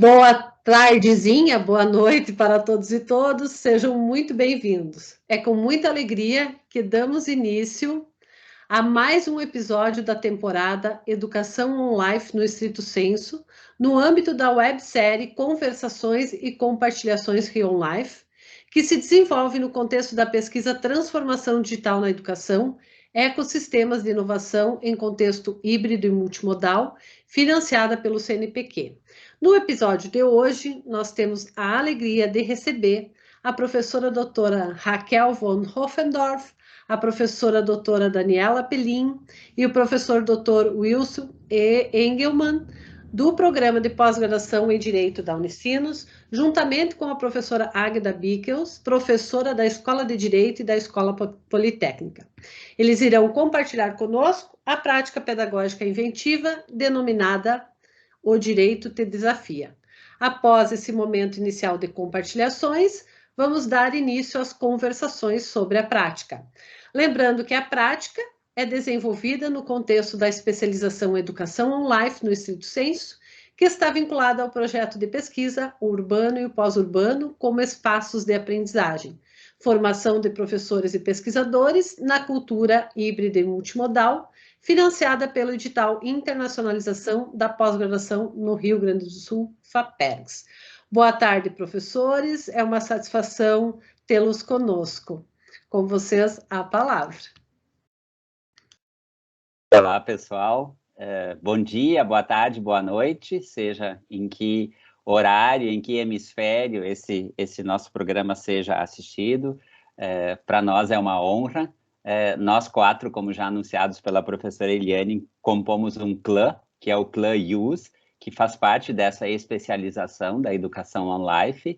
Boa tardezinha, boa noite para todos e todos, sejam muito bem-vindos. É com muita alegria que damos início a mais um episódio da temporada Educação On-Life no Estrito Sensu, no âmbito da websérie Conversações e Compartilhações Rio On-Life, que se desenvolve no contexto da pesquisa Transformação Digital na Educação, Ecossistemas de Inovação em Contexto Híbrido e Multimodal, financiada pelo CNPq. No episódio de hoje, nós temos a alegria de receber a professora doutora Raquel von Hoffendorf, a professora doutora Daniela Pelin e o professor doutor Wilson E. Engelmann, do Programa de Pós-Graduação em Direito da Unicinos, juntamente com a professora Águeda Bickels, professora da Escola de Direito e da Escola Politécnica. Eles irão compartilhar conosco a prática pedagógica inventiva denominada O Direito Te Desafia. Após esse momento inicial de compartilhações, vamos dar início às conversações sobre a prática. Lembrando que a prática é desenvolvida no contexto da especialização em Educação On-Life no Estrito Sensu, que está vinculada ao projeto de pesquisa o Urbano e o Pós-Urbano como espaços de aprendizagem, formação de professores e pesquisadores na cultura híbrida e multimodal, financiada pelo edital Internacionalização da Pós-Graduação no Rio Grande do Sul, FAPERGS. Boa tarde, professores, é uma satisfação tê-los conosco. Com vocês, a palavra. Olá, pessoal. Bom dia, boa tarde, boa noite, seja em que horário, em que hemisfério esse nosso programa seja assistido. Para nós é uma honra. Nós quatro, como já anunciados pela professora Eliane, compomos um clã, que é o Clã Use, que faz parte dessa especialização da educação on-life.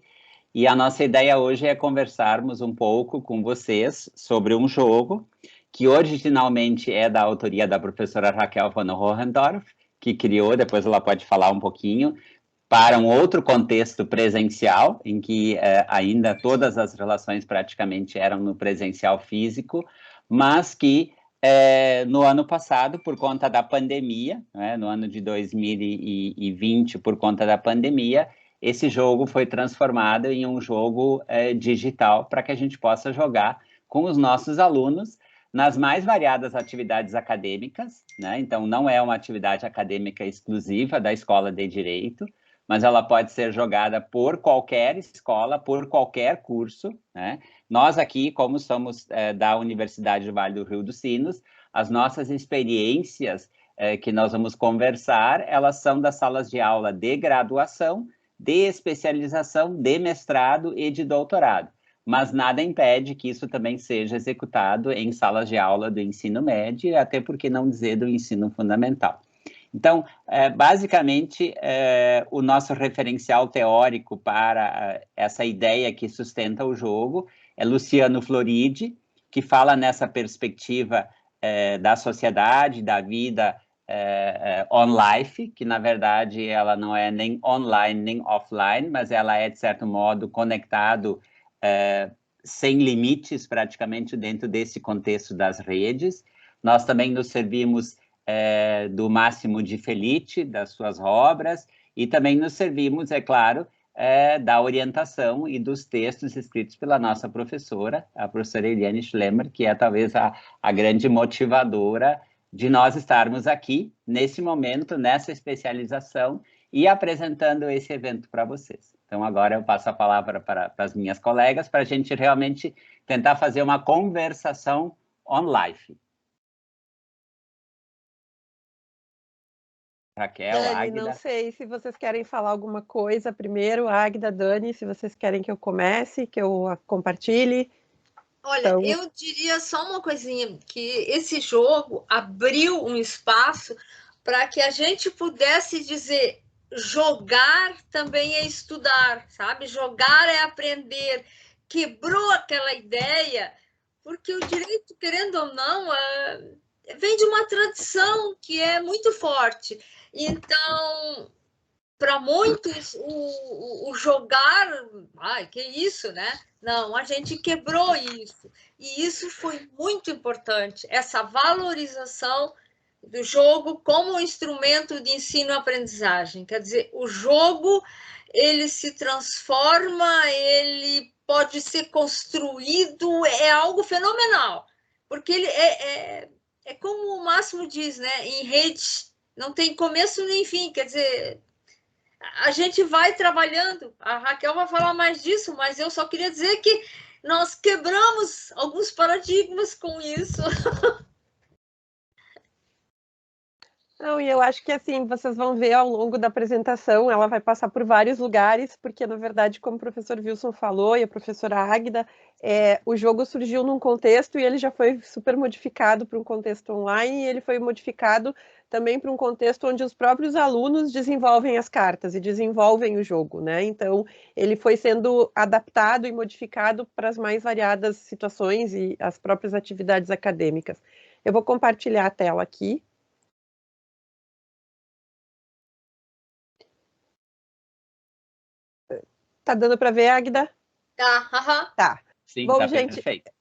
E a nossa ideia hoje é conversarmos um pouco com vocês sobre um jogo que originalmente é da autoria da professora Raquel von Hohendorf, que criou, depois ela pode falar um pouquinho, para um outro contexto presencial, em que ainda todas as relações praticamente eram no presencial físico, mas que no ano passado, por conta da pandemia, no ano de 2020, por conta da pandemia, esse jogo foi transformado em um jogo digital para que a gente possa jogar com os nossos alunos nas mais variadas atividades acadêmicas, Então, não é uma atividade acadêmica exclusiva da Escola de Direito, mas ela pode ser jogada por qualquer escola, por qualquer curso, Nós aqui, como somos da Universidade do Vale do Rio dos Sinos, as nossas experiências que nós vamos conversar, elas são das salas de aula de graduação, de especialização, de mestrado e de doutorado. Mas nada impede que isso também seja executado em salas de aula do ensino médio, até por que não dizer do ensino fundamental. Então, basicamente, o nosso referencial teórico para essa ideia que sustenta o jogo é Luciano Floridi, que fala nessa perspectiva da sociedade, da vida on-life, que na verdade ela não é nem online nem offline, mas ela é, de certo modo, conectado sem limites, praticamente, dentro desse contexto das redes. Nós também nos servimos do Máximo de Felice, das suas obras, e também nos servimos, é claro, da orientação e dos textos escritos pela nossa professora, a professora Eliane Schlemmer, que é talvez a grande motivadora de nós estarmos aqui, nesse momento, nessa especialização, e apresentando esse evento para vocês. Então, agora eu passo a palavra para as minhas colegas, para a gente realmente tentar fazer uma conversação on-life. Raquel, Dani, Águida. não sei se vocês querem falar alguma coisa primeiro, Águida, Dani, se vocês querem que eu comece, que eu compartilhe. Olha, então, eu diria só uma coisinha, que esse jogo abriu um espaço para que a gente pudesse dizer jogar também é estudar, sabe? Jogar é aprender. Quebrou aquela ideia, porque o direito, querendo ou não, vem de uma tradição que é muito forte. Então, para muitos, o jogar, que isso, né? Não, a gente quebrou isso. E isso foi muito importante, essa valorização do jogo como instrumento de ensino-aprendizagem. Quer dizer, o jogo ele se transforma, ele pode ser construído, é algo fenomenal, porque ele é como o Máximo diz, né? Em rede não tem começo nem fim, quer dizer, a gente vai trabalhando, a Raquel vai falar mais disso, mas eu só queria dizer que nós quebramos alguns paradigmas com isso. Não, e eu acho que assim, vocês vão ver ao longo da apresentação, ela vai passar por vários lugares, porque na verdade, como o professor Wilson falou e a professora Águida, o jogo surgiu num contexto e ele já foi super modificado para um contexto online, e ele foi modificado também para um contexto onde os próprios alunos desenvolvem as cartas e desenvolvem o jogo, né? Então, ele foi sendo adaptado e modificado para as mais variadas situações e as próprias atividades acadêmicas. Eu vou compartilhar a tela aqui. Tá dando para ver, Águida? Tá. Tá. Sim, bom, tá gente, perfeito.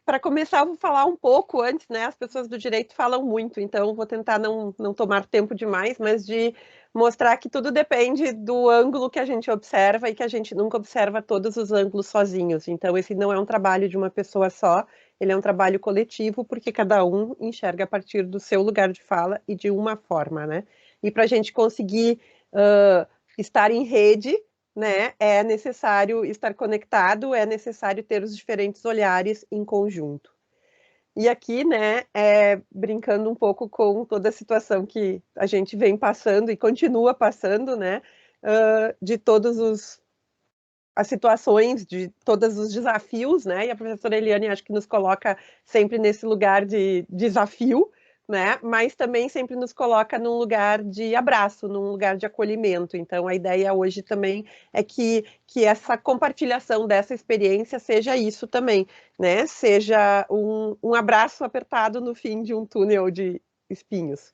para começar, eu vou falar um pouco antes, né? As pessoas do direito falam muito, então vou tentar não tomar tempo demais, mas de mostrar que tudo depende do ângulo que a gente observa e que a gente nunca observa todos os ângulos sozinhos. Então, esse não é um trabalho de uma pessoa só, ele é um trabalho coletivo, porque cada um enxerga a partir do seu lugar de fala e de uma forma, né? E para a gente conseguir estar em rede, né, é necessário estar conectado, é necessário ter os diferentes olhares em conjunto. E aqui, né, brincando um pouco com toda a situação que a gente vem passando e continua passando, né, de todas as situações, de todos os desafios, né, e a professora Eliane acho que nos coloca sempre nesse lugar de desafio, né, mas também sempre nos coloca num lugar de abraço, num lugar de acolhimento. Então, a ideia hoje também é que essa compartilhação dessa experiência seja isso também, né, seja um abraço apertado no fim de um túnel de espinhos.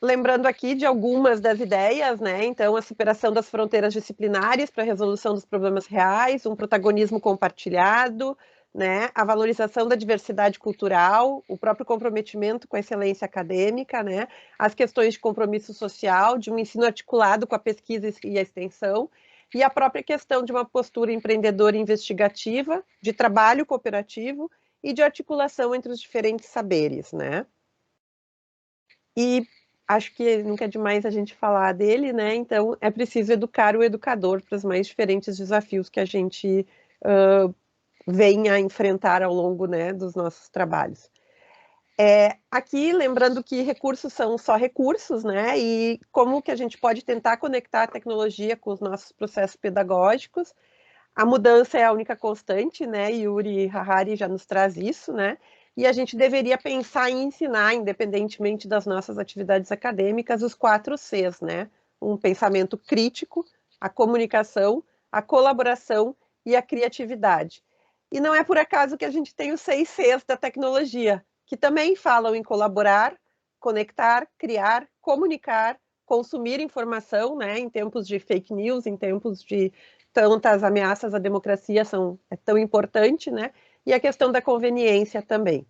Lembrando aqui de algumas das ideias, né? Então, a superação das fronteiras disciplinares para a resolução dos problemas reais, um protagonismo compartilhado, né? A valorização da diversidade cultural, o próprio comprometimento com a excelência acadêmica, né? As questões de compromisso social, de um ensino articulado com a pesquisa e a extensão, e a própria questão de uma postura empreendedora e investigativa, de trabalho cooperativo e de articulação entre os diferentes saberes, né? E acho que nunca é demais a gente falar dele, né? Então, é preciso educar o educador para os mais diferentes desafios que a gente vem a enfrentar ao longo, né, dos nossos trabalhos. Aqui, lembrando que recursos são só recursos, né? E como que a gente pode tentar conectar a tecnologia com os nossos processos pedagógicos. A mudança é a única constante, né? Yuri Harari já nos traz isso, né? E a gente deveria pensar em ensinar, independentemente das nossas atividades acadêmicas, os 4 Cs, né? Um pensamento crítico, a comunicação, a colaboração e a criatividade. E não é por acaso que a gente tem os 6 Cs da tecnologia, que também falam em colaborar, conectar, criar, comunicar, consumir informação, né? Em tempos de fake news, em tempos de tantas ameaças à democracia é tão importante, né? E a questão da conveniência também.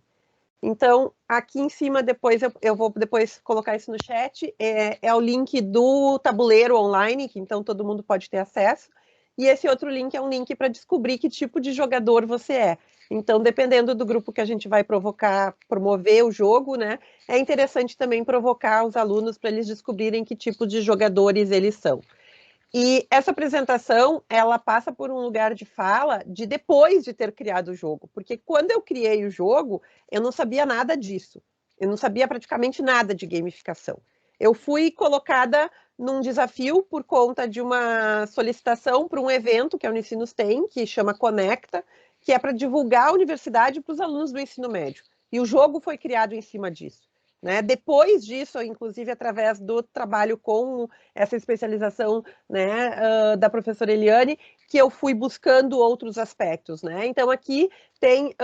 Então, aqui em cima, depois eu vou depois colocar isso no chat, é o link do tabuleiro online, que então todo mundo pode ter acesso, e esse outro link é um link para descobrir que tipo de jogador você é. Então, dependendo do grupo que a gente vai promover o jogo, né, é interessante também provocar os alunos para eles descobrirem que tipo de jogadores eles são. E essa apresentação, ela passa por um lugar de fala de depois de ter criado o jogo, porque quando eu criei o jogo, eu não sabia nada disso. Eu não sabia praticamente nada de gamificação. Eu fui colocada num desafio por conta de uma solicitação para um evento que a Unicinos tem, que chama Conecta, que é para divulgar a universidade para os alunos do ensino médio. E o jogo foi criado em cima disso. Né? Depois disso, inclusive através do trabalho com essa especialização, né, da professora Eliane, que eu fui buscando outros aspectos. Né? Então, aqui tem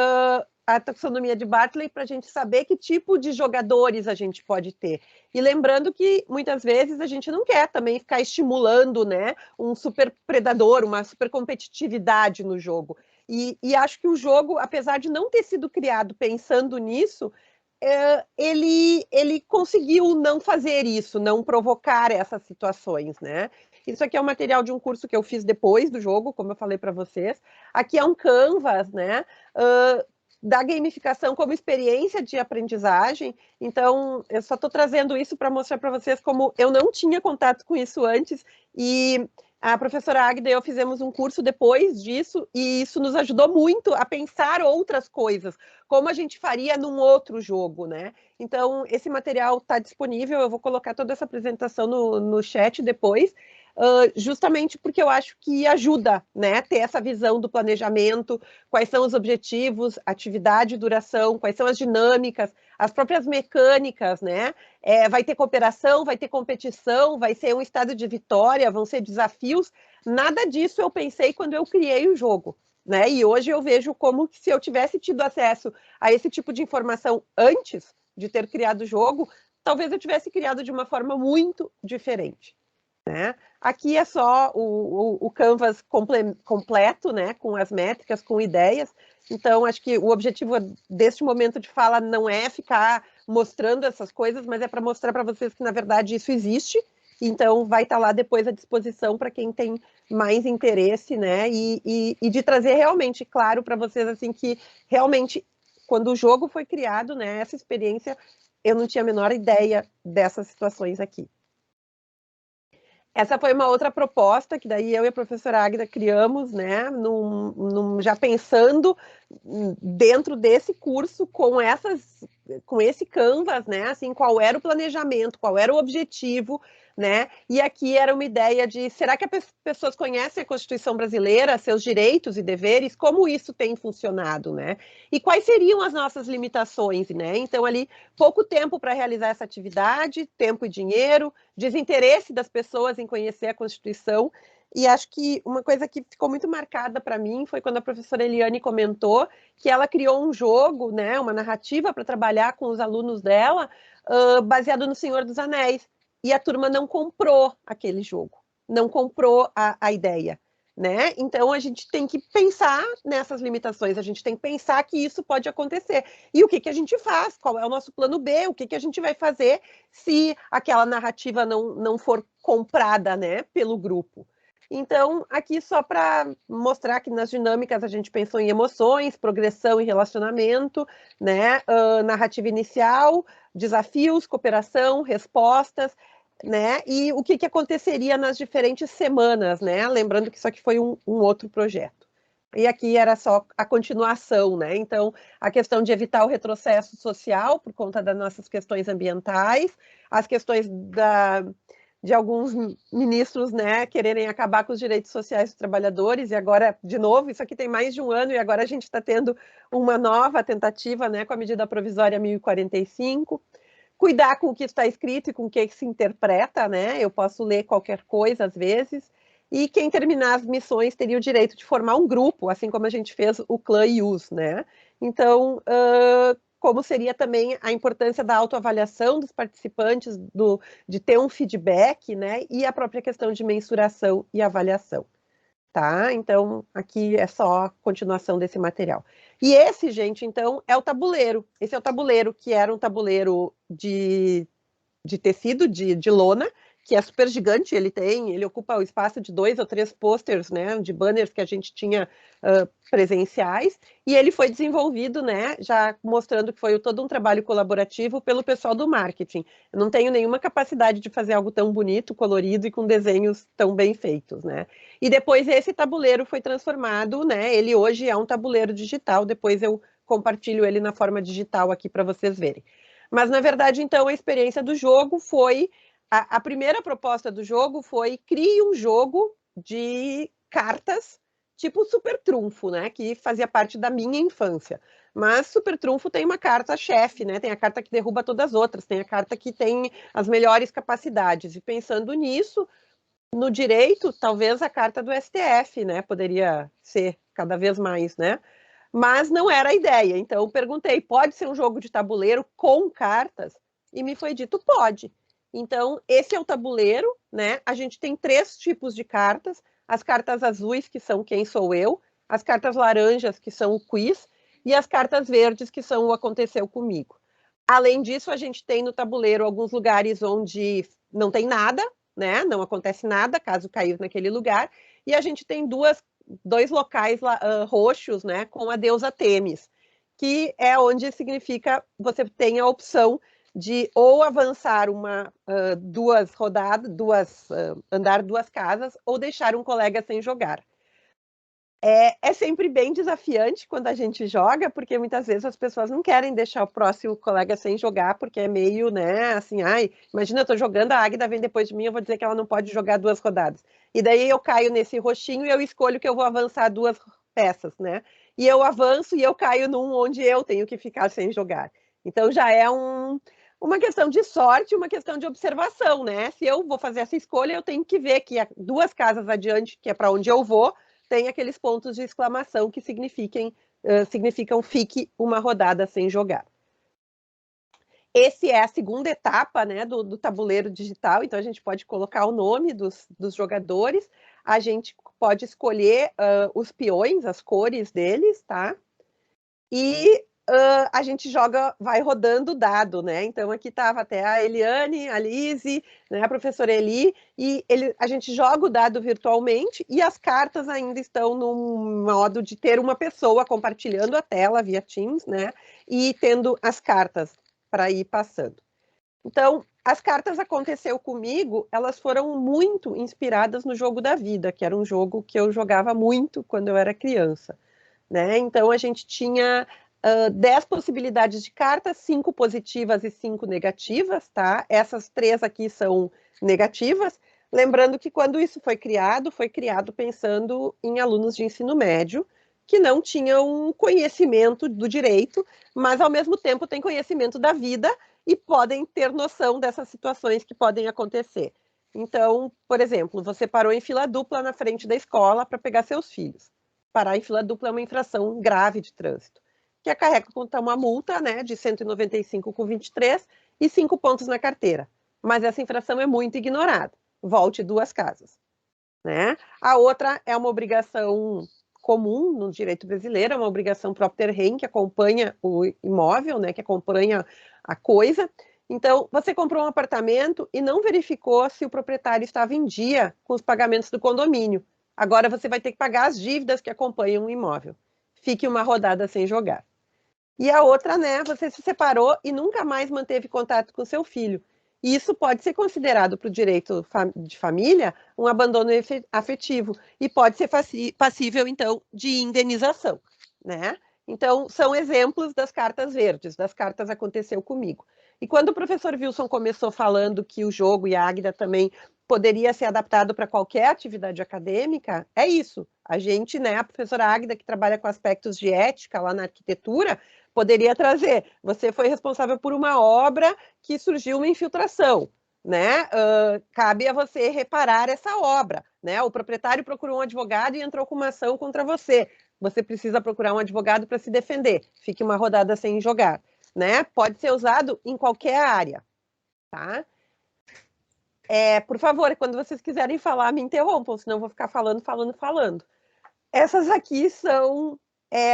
a taxonomia de Bartley para a gente saber que tipo de jogadores a gente pode ter. E lembrando que, muitas vezes, a gente não quer também ficar estimulando, né, um super predador, uma super competitividade no jogo. E acho que o jogo, apesar de não ter sido criado pensando nisso, ele conseguiu não fazer isso, não provocar essas situações, né? Isso aqui é um material de um curso que eu fiz depois do jogo, como eu falei para vocês. Aqui é um canvas, né? Da gamificação como experiência de aprendizagem. Então, eu só estou trazendo isso para mostrar para vocês como eu não tinha contato com isso antes e a professora Agda e eu fizemos um curso depois disso e isso nos ajudou muito a pensar outras coisas, como a gente faria num outro jogo, né? Então, esse material está disponível, eu vou colocar toda essa apresentação no chat depois, justamente porque eu acho que ajuda, né, ter essa visão do planejamento, quais são os objetivos, atividade, duração, quais são as dinâmicas, as próprias mecânicas, né? Vai ter cooperação, vai ter competição, vai ser um estado de vitória, vão ser desafios. Nada disso eu pensei quando eu criei o jogo, né? E hoje eu vejo como se eu tivesse tido acesso a esse tipo de informação antes de ter criado o jogo, talvez eu tivesse criado de uma forma muito diferente, né? Aqui é só o Canvas completo, né? Com as métricas, com ideias. Então, acho que o objetivo deste momento de fala não é ficar mostrando essas coisas, mas é para mostrar para vocês que, na verdade, isso existe. Então, vai estar lá depois à disposição para quem tem mais interesse, né? E de trazer realmente claro para vocês, assim, que realmente, quando o jogo foi criado, né? Essa experiência, eu não tinha a menor ideia dessas situações aqui. Essa foi uma outra proposta que daí eu e a professora Agda criamos, né, já pensando dentro desse curso com esse Canvas, né, assim, qual era o planejamento, qual era o objetivo, né, e aqui era uma ideia de, será que as pessoas conhecem a Constituição Brasileira, seus direitos e deveres, como isso tem funcionado, né, e quais seriam as nossas limitações, né, então ali, pouco tempo para realizar essa atividade, tempo e dinheiro, desinteresse das pessoas em conhecer a Constituição, e acho que uma coisa que ficou muito marcada para mim foi quando a professora Eliane comentou que ela criou um jogo, né, uma narrativa para trabalhar com os alunos dela, baseado no Senhor dos Anéis, e a turma não comprou aquele jogo, não comprou a ideia, né? Então a gente tem que pensar nessas limitações, a gente tem que pensar que isso pode acontecer. E o que a gente faz? Qual é o nosso plano B? O que a gente vai fazer se aquela narrativa não for comprada, né, pelo grupo? Então, aqui só para mostrar que nas dinâmicas a gente pensou em emoções, progressão e relacionamento, né, narrativa inicial, desafios, cooperação, respostas, né, e o que aconteceria nas diferentes semanas, né, lembrando que isso aqui foi um outro projeto. E aqui era só a continuação, né, então a questão de evitar o retrocesso social por conta das nossas questões ambientais, as questões de alguns ministros, né, quererem acabar com os direitos sociais dos trabalhadores, e agora, de novo, isso aqui tem mais de um ano, e agora a gente está tendo uma nova tentativa, né, com a medida provisória 1045, cuidar com o que está escrito e com o que se interpreta, né, eu posso ler qualquer coisa às vezes, e quem terminar as missões teria o direito de formar um grupo, assim como a gente fez o Clã IUS, né, então, como seria também a importância da autoavaliação dos participantes, de ter um feedback, né, e a própria questão de mensuração e avaliação, tá? Então, aqui é só continuação desse material. E esse, gente, então, é o tabuleiro. Esse é o tabuleiro, que era um tabuleiro de tecido, de lona, que é super gigante, ele ocupa o espaço de 2 ou 3 posters, né, de banners que a gente tinha presenciais, e ele foi desenvolvido, né, já mostrando que foi todo um trabalho colaborativo pelo pessoal do marketing. Eu não tenho nenhuma capacidade de fazer algo tão bonito, colorido e com desenhos tão bem feitos, né. E depois esse tabuleiro foi transformado, né, ele hoje é um tabuleiro digital, depois eu compartilho ele na forma digital aqui para vocês verem. Mas, na verdade, então, a experiência do jogo foi... A primeira proposta do jogo foi crie um jogo de cartas, tipo Super Trunfo, né? Que fazia parte da minha infância. Mas Super Trunfo tem uma carta chefe, né? Tem a carta que derruba todas as outras, tem a carta que tem as melhores capacidades. E pensando nisso, no direito, talvez a carta do STF, né? Poderia ser cada vez mais, né? Mas não era a ideia. Então, eu perguntei, pode ser um jogo de tabuleiro com cartas? E me foi dito, pode. Então, esse é o tabuleiro, né? A gente tem 3 tipos de cartas. As cartas azuis, que são Quem Sou Eu, as cartas laranjas, que são o quiz, e as cartas verdes, que são o Aconteceu Comigo. Além disso, a gente tem no tabuleiro alguns lugares onde não tem nada, né? Não acontece nada caso caiu naquele lugar. E a gente tem dois locais roxos, né? Com a deusa Têmis, que é onde significa você tem a opção de ou avançar duas rodadas, andar duas casas, ou deixar um colega sem jogar. É sempre bem desafiante quando a gente joga, porque muitas vezes as pessoas não querem deixar o próximo colega sem jogar, porque é meio, né, assim, ai, imagina, eu tô jogando, a Águida vem depois de mim, eu vou dizer que ela não pode jogar 2 rodadas. E daí eu caio nesse roxinho e eu escolho que eu vou avançar 2 peças, né? E eu avanço e eu caio num onde eu tenho que ficar sem jogar. Então já é uma questão de sorte, uma questão de observação, né? Se eu vou fazer essa escolha, eu tenho que ver que 2 casas adiante, que é para onde eu vou, tem aqueles pontos de exclamação que significam fique uma rodada sem jogar. Essa é a segunda etapa, né, do tabuleiro digital, então a gente pode colocar o nome dos jogadores, a gente pode escolher os peões, as cores deles, tá? E a gente vai rodando o dado, né? Então aqui estava até a Eliane, a Lise, né, a professora Eli, e a gente joga o dado virtualmente e as cartas ainda estão no modo de ter uma pessoa compartilhando a tela via Teams, né? E tendo as cartas para ir passando. Então, as cartas Aconteceu Comigo, elas foram muito inspiradas no Jogo da Vida, que era um jogo que eu jogava muito quando eu era criança, né? Então, a gente tinha 10 possibilidades de cartas, 5 positivas e 5 negativas, tá? Essas 3 aqui são negativas. Lembrando que quando isso foi criado pensando em alunos de ensino médio, que não tinham conhecimento do direito, mas ao mesmo tempo têm conhecimento da vida e podem ter noção dessas situações que podem acontecer. Então, por exemplo, você parou em fila dupla na frente da escola para pegar seus filhos. Parar em fila dupla é uma infração grave de trânsito, que acarreta contra uma multa, né, de 195,23 e 5 pontos na carteira. Mas essa infração é muito ignorada. Volte 2 casas, né? A outra é uma obrigação comum no direito brasileiro, é uma obrigação propter rem, que acompanha o imóvel, né, que acompanha a coisa. Então, você comprou um apartamento e não verificou se o proprietário estava em dia com os pagamentos do condomínio. Agora você vai ter que pagar as dívidas que acompanham o imóvel. Fique uma rodada sem jogar. E a outra, né, você se separou e nunca mais manteve contato com seu filho. E isso pode ser considerado para o direito de família um abandono afetivo e pode ser passível, então, de indenização, né? Então, são exemplos das cartas verdes, das cartas Aconteceu Comigo. E quando o professor Wilson começou falando que o jogo e a Águida também poderia ser adaptado para qualquer atividade acadêmica, é isso. A gente, né, a professora Águida, que trabalha com aspectos de ética lá na arquitetura, poderia trazer. Você foi responsável por uma obra que surgiu uma infiltração, né? Cabe a você reparar essa obra, né? O proprietário procurou um advogado e entrou com uma ação contra você. Você precisa procurar um advogado para se defender. Fique uma rodada sem jogar, né? Pode ser usado em qualquer área, tá? Por favor, quando vocês quiserem falar, me interrompam, senão eu vou ficar falando. Essas aqui são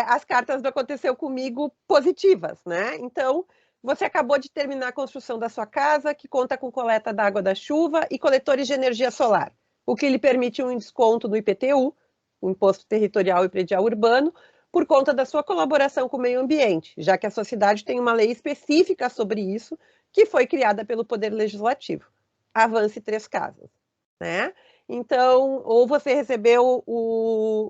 as cartas do Aconteceu Comigo positivas, né? Então, você acabou de terminar a construção da sua casa, que conta com coleta da água da chuva e coletores de energia solar, o que lhe permite um desconto no IPTU, o Imposto Territorial e Predial Urbano, por conta da sua colaboração com o meio ambiente, já que a sua cidade tem uma lei específica sobre isso, que foi criada pelo Poder Legislativo. Avance 3 casas, né? Então, ou você recebeu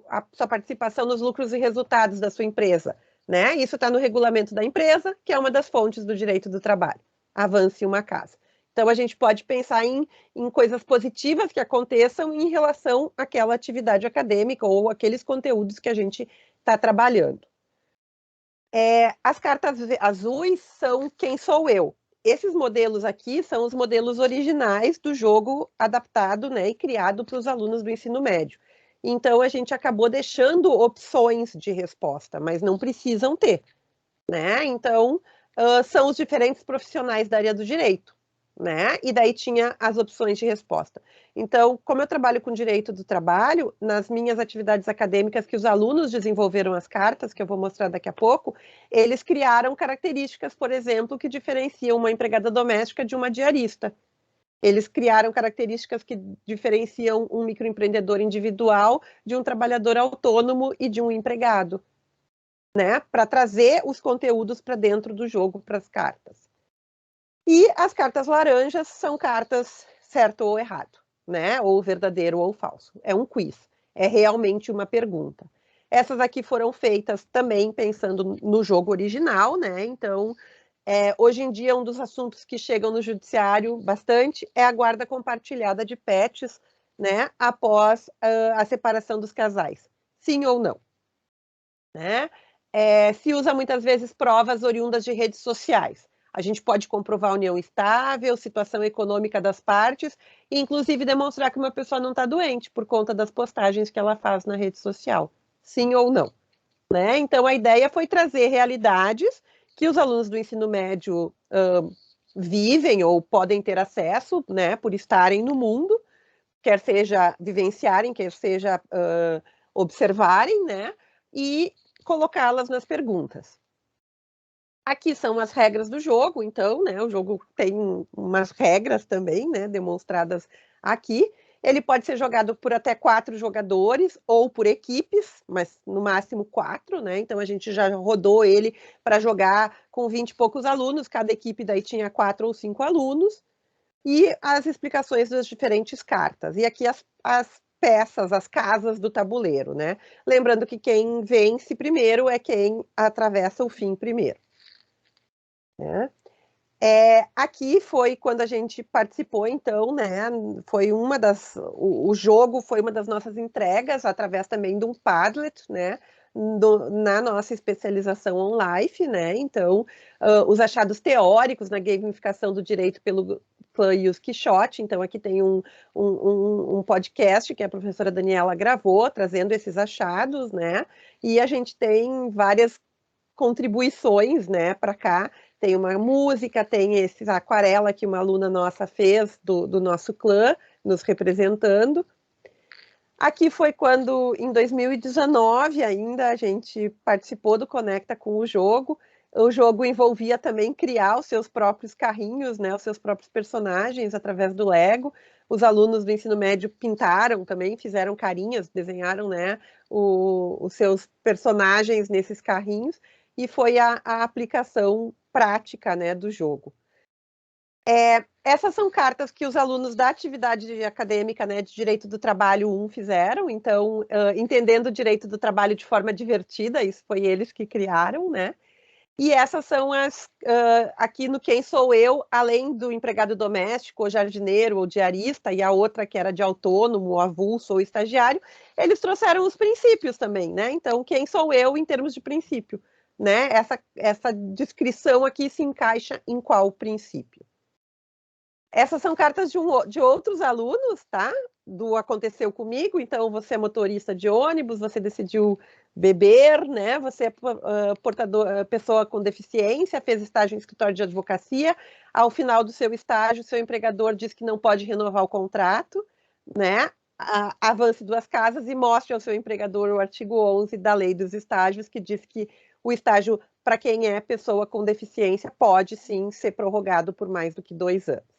a sua participação nos lucros e resultados da sua empresa, né? Isso está no regulamento da empresa, que é uma das fontes do direito do trabalho. Avance uma casa. Então, a gente pode pensar em coisas positivas que aconteçam em relação àquela atividade acadêmica ou aqueles conteúdos que a gente está trabalhando. As cartas azuis são quem sou eu. Esses modelos aqui são os modelos originais do jogo adaptado, né, e criado para os alunos do ensino médio. Então, a gente acabou deixando opções de resposta, mas não precisam ter, né? Então, são os diferentes profissionais da área do direito. né? E daí tinha as opções de resposta. Então, como eu trabalho com direito do trabalho, nas minhas atividades acadêmicas que os alunos desenvolveram as cartas, que eu vou mostrar daqui a pouco, eles criaram características, por exemplo, que diferenciam uma empregada doméstica de uma diarista. Eles criaram características que diferenciam um microempreendedor individual de um trabalhador autônomo e de um empregado, né? Para trazer os conteúdos para dentro do jogo, para as cartas. E as cartas laranjas são cartas certo ou errado, né? Ou verdadeiro ou falso. É um quiz, é realmente uma pergunta. Essas aqui foram feitas também pensando no jogo original, né? Então, hoje em dia, um dos assuntos que chegam no judiciário bastante é a guarda compartilhada de pets, né? Após a separação dos casais. Sim ou não? Né? Se usa muitas vezes provas oriundas de redes sociais. A gente pode comprovar a união estável, situação econômica das partes, e inclusive demonstrar que uma pessoa não está doente por conta das postagens que ela faz na rede social. Sim ou não? Né? Então, a ideia foi trazer realidades que os alunos do ensino médio vivem ou podem ter acesso, né, por estarem no mundo, quer seja vivenciarem, quer seja observarem, né, e colocá-las nas perguntas. Aqui são as regras do jogo, então, né, o jogo tem umas regras também, né, demonstradas aqui. Ele pode ser jogado por até 4 jogadores ou por equipes, mas no máximo 4, né? Então a gente já rodou ele para jogar com 20 e poucos alunos, cada equipe daí tinha 4 ou 5 alunos, e as explicações das diferentes cartas. E aqui as peças, as casas do tabuleiro, né? Lembrando que quem vence primeiro é quem atravessa o fim primeiro. Né? Aqui foi quando a gente participou, então, né? Foi o jogo foi uma das nossas entregas, através também de um Padlet, né? Na nossa especialização on-life, né? Então, os achados teóricos na gamificação do direito pelo Clã Use Quixote. Então, aqui tem um podcast que a professora Daniela gravou, trazendo esses achados, né? E a gente tem várias contribuições, né, para cá. Tem uma música, tem esse aquarela que uma aluna nossa fez do nosso clã, nos representando. Aqui foi quando, em 2019 ainda, a gente participou do Conecta com o jogo. O jogo envolvia também criar os seus próprios carrinhos, né, os seus próprios personagens através do Lego. Os alunos do ensino médio pintaram também, fizeram carinhas, desenharam, né, os seus personagens nesses carrinhos, e foi a aplicação prática, né, do jogo. Essas são cartas que os alunos da atividade acadêmica, né, de Direito do Trabalho 1 fizeram, então, entendendo o Direito do Trabalho de forma divertida, isso foi eles que criaram, né? E essas são as, aqui no Quem Sou Eu, além do empregado doméstico, ou jardineiro, ou diarista, e a outra que era de autônomo, avulso ou estagiário, eles trouxeram os princípios também, né? Então, quem sou eu em termos de princípio, né? Essa descrição aqui se encaixa em qual princípio? Essas são cartas de outros alunos, tá? Do Aconteceu Comigo. Então, você é motorista de ônibus, você decidiu beber, né? Você é pessoa com deficiência, fez estágio em escritório de advocacia. Ao final do seu estágio, seu empregador diz que não pode renovar o contrato, né? Avance 2 casas e mostre ao seu empregador o artigo 11 da Lei dos Estágios, que diz que o estágio, para quem é pessoa com deficiência, pode sim ser prorrogado por mais do que 2 anos.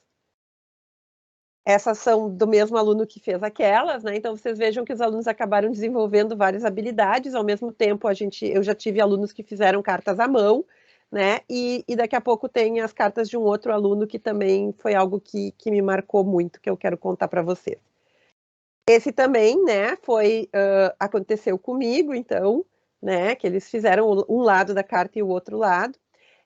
Essas são do mesmo aluno que fez aquelas, né? Então, vocês vejam que os alunos acabaram desenvolvendo várias habilidades. Ao mesmo tempo, eu já tive alunos que fizeram cartas à mão, né? E daqui a pouco tem as cartas de um outro aluno que também foi algo que me marcou muito, que eu quero contar para vocês. Esse também, né, aconteceu comigo, então, né, que eles fizeram um lado da carta e o outro lado.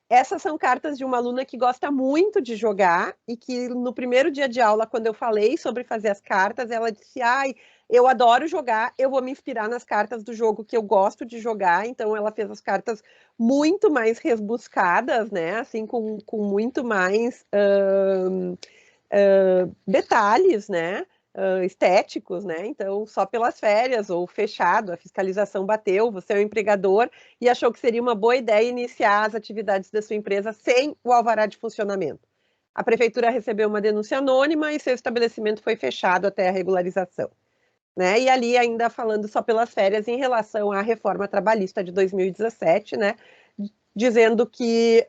Essas são cartas de uma aluna que gosta muito de jogar e que no primeiro dia de aula, quando eu falei sobre fazer as cartas, ela disse, ai, eu adoro jogar, eu vou me inspirar nas cartas do jogo que eu gosto de jogar. Então, ela fez as cartas muito mais rebuscadas, né, assim, com muito mais detalhes, né, estéticos, né? Então, só pelas férias ou fechado, a fiscalização bateu, você é o empregador e achou que seria uma boa ideia iniciar as atividades da sua empresa sem o alvará de funcionamento. a prefeitura recebeu uma denúncia anônima e seu estabelecimento foi fechado até a regularização. Né? E ali ainda falando só pelas férias em relação à reforma trabalhista de 2017, né? Dizendo que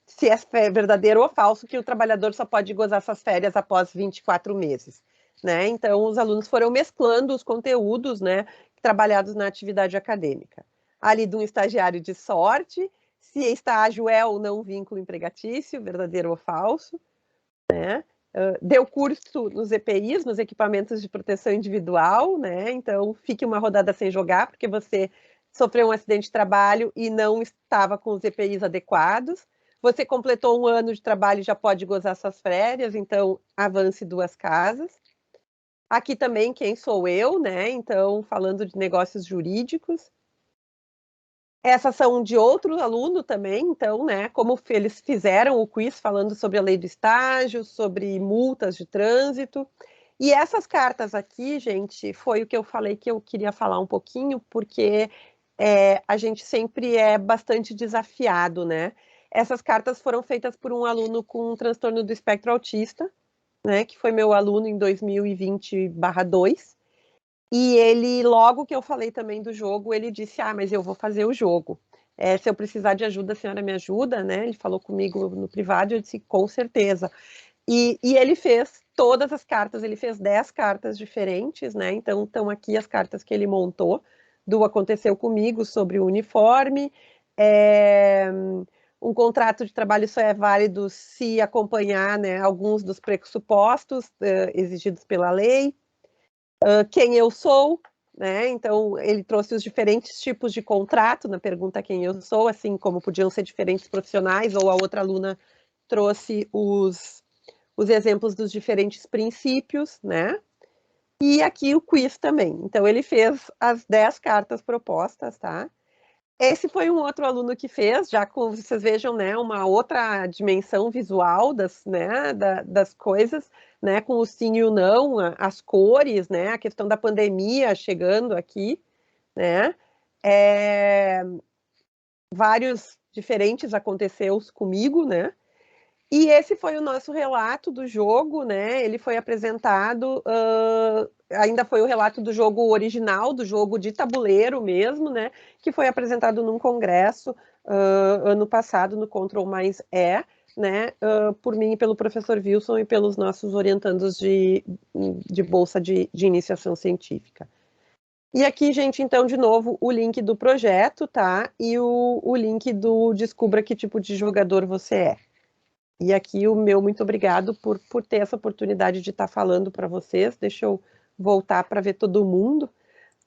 se é verdadeiro ou falso que o trabalhador só pode gozar suas férias após 24 meses. Né? Então, os alunos foram mesclando os conteúdos, né, trabalhados na atividade acadêmica. Ali de um estagiário de sorte, se estágio é ou não vínculo empregatício, verdadeiro ou falso, né? Deu curso nos EPIs, nos equipamentos de proteção individual, né? Então, fique uma rodada sem jogar, porque você sofreu um acidente de trabalho e não estava com os EPIs adequados. Você completou um ano de trabalho e já pode gozar suas férias, então avance 2 casas. Aqui também, quem sou eu, né? Então, falando de negócios jurídicos. Essas são de outro aluno também, então, né, como eles fizeram o quiz falando sobre a lei do estágio, sobre multas de trânsito. E essas cartas aqui, gente, foi o que eu falei que eu queria falar um pouquinho, porque a gente sempre é bastante desafiado, né? Essas cartas foram feitas por um aluno com um transtorno do espectro autista, né, que foi meu aluno em 2020/2. E ele, logo que eu falei também do jogo, ele disse, mas eu vou fazer o jogo. Se eu precisar de ajuda, a senhora me ajuda, né? Ele falou comigo no privado, eu disse, com certeza. E ele fez todas as cartas, ele fez 10 cartas diferentes, né? Então, estão aqui as cartas que ele montou, do Aconteceu Comigo, sobre o uniforme. Um contrato de trabalho só é válido se acompanhar, né, alguns dos pressupostos exigidos pela lei. Quem eu sou, né? Então, ele trouxe os diferentes tipos de contrato na pergunta quem eu sou, assim como podiam ser diferentes profissionais, ou a outra aluna trouxe os exemplos dos diferentes princípios, né? E aqui o quiz também. Então, ele fez as 10 cartas propostas, tá? Esse foi um outro aluno que fez, já com, vocês vejam, né, uma outra dimensão visual das coisas, né, com o sim e o não, as cores, né, a questão da pandemia chegando aqui, né, vários diferentes aconteceu comigo, né, e esse foi o nosso relato do jogo, né? Ele foi apresentado, ainda foi o relato do jogo original, do jogo de tabuleiro mesmo, né? Que foi apresentado num congresso ano passado, no Ctrl mais E, né? Por mim e pelo professor Wilson e pelos nossos orientandos de bolsa de iniciação científica. E aqui, gente, então, de novo, o link do projeto, tá? E o link do Descubra que tipo de jogador você é. E aqui o meu muito obrigado por ter essa oportunidade de estar falando para vocês. Deixa eu voltar para ver todo mundo,